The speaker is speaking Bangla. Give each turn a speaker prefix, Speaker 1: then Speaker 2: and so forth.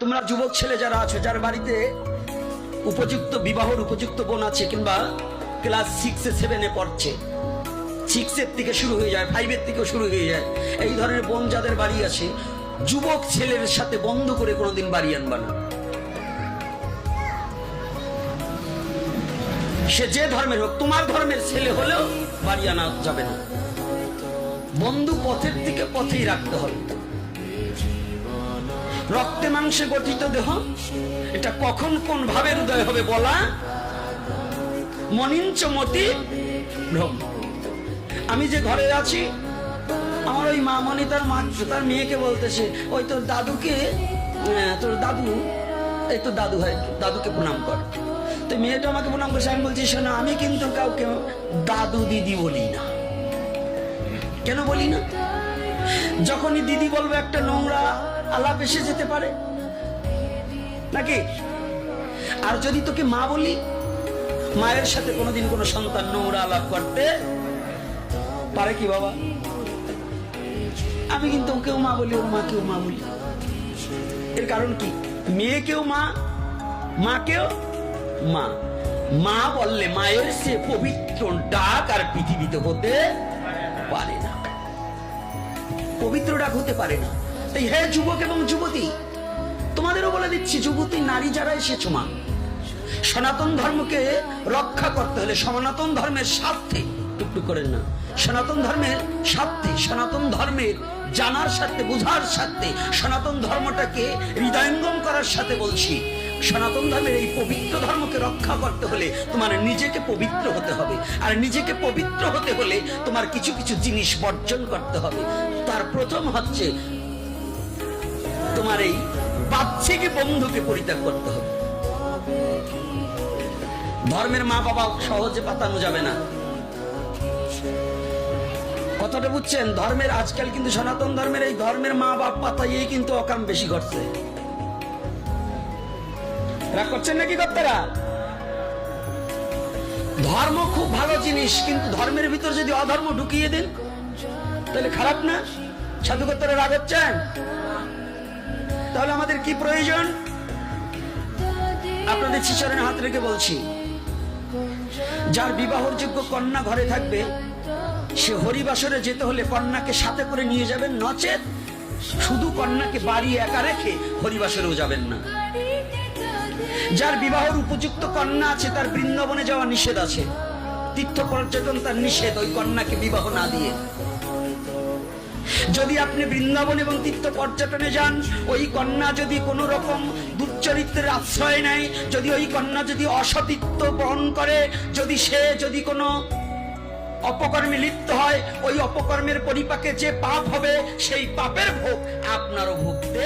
Speaker 1: তোমরা যুবক ছেলে যারা আছো, যার বাড়িতে উপযুক্ত বিবাহের উপযুক্ত বোন আছে, কিংবা ক্লাস 6 7 পড়ছে, 6 থেকে শুরু হয়ে যায়, 5 থেকেও শুরু হয়ে যায়, এই ধরনের বোন যাদের বাড়ি আছে, যুবক ছেলের সাথে বন্ধ করে কোনোদিন বাড়ি আনবা না। সে যে ধর্মের হোক, তোমার ধর্মের ছেলে হলেও বাড়ি আনা যাবে না। বন্ধু পথের দিকে পথেই রাখতে হবে। রক্তে মাংসে গঠিত দেহ, এটা কখন কোন ভাবে হৃদয় হবে বলা মনিঞ্চ মতি ভ্রম। আমি যে ঘরে আছি, আমার ওই মা মনি তার মেয়েকে বলতেছে, ওই তোর দাদুকে, তোর দাদু, এই তো দাদু হয়, দাদুকে প্রণাম কর। তো মেয়েটা আমাকে প্রণাম করছে। আমি বলছি, শোনো, আমি কিন্তু কাউকে দাদু দিদি বলি না। কেন বলি না? যখনই দিদি বলবো একটা নোংরা আলাপ এসে যেতে পারে নাকি? আর যদি তোকে মা বলি, মায়ের সাথে কোনোদিন কোনো সন্তান নোংরা আলাপ করতে পারে কি বাবা? আমি কিন্তু ওকেও মা বলি, ওর মাকেও মা বলি। এর কারণ কি? মেয়েকেও মা, মাকেও মা। মা বললে মায়ের সে পবিত্র ডাক আর পৃথিবীতে হতে পারে না, পবিত্র ডাক হতে পারে না। তাই হে যুবক এবং যুবতী, তোমাদেরও বলে দিচ্ছি, যুবতী নারী যারা এসেছো, মা, সনাতন ধর্মকে রক্ষা করতে হলে সনাতন ধর্মের স্বার্থে, টুকটুক করেন না, সনাতন ধর্মের স্বার্থে, সনাতন ধর্মের জানার সাথে, বোঝার সাথে, সনাতন ধর্মটাকে হৃদয়ঙ্গম করার সাথে বলছি, সনাতন ধর্মের এই পবিত্র ধর্মকে রক্ষা করতে হলে তোমার নিজেকে পবিত্র হতে হবে। আর নিজেকে পবিত্র হতে হলে তোমার কিছু কিছু জিনিস বর্জন করতে হবে। তার প্রথম হচ্ছে তোমার এই বাহ্যিক বন্ধুকে পরিত্যাগ করতে হবে। ধর্মের মা বাবা সহজে পাতানো যাবে না, কথাটা বুঝছেন? ধর্মের আজকাল কিন্তু সনাতন ধর্মের এই ধর্মের মা বাপ পাতাইয়ে কিন্তু অকাম বেশি ঘটছে। রাগ করছেন নাকি কর্তারা? ধর্ম খুব ভালো জিনিস, কিন্তু ধর্মের ভিতর যদি অধর্ম ঢুকিয়ে দেন তাহলে খারাপ না? সাধু কর্তারা রাগ হচ্ছেন? তাহলে আমাদের কি প্রয়োজন? আপনাদের শিশরের হাত রেখে বলছি, যার বিবাহর যোগ্য কন্যা ঘরে থাকবে, সে হরিবাসরে যেতে হলে কন্যাকে সাথে করে নিয়ে যাবেন, নচেত শুধু কন্যাকে বাড়ি একা রেখে হরিবাসরেও যাবেন না। যার বিবাহের উপযুক্ত কন্যা আছে, তার বৃন্দাবনে যাওয়া নিষেধ আছে, তীর্থ পর্যটন তার নিষেধ, ওই কন্যাকে বিবাহ না দিয়ে। যদি আপনি বৃন্দাবন এবং তীর্থ পর্যটনে যান, ওই কন্যা যদি কোনো রকম দুশ্চরিত্রের আশ্রয় নেয়, যদি ওই কন্যা যদি অসতীত্ব বহন করে, যদি কোনো অপকর্মে লিপ্ত হয়, ওই অপকর্মের পরিপাকে যে পাপ হবে, সেই পাপের ভোগ আপনারও ভুগতে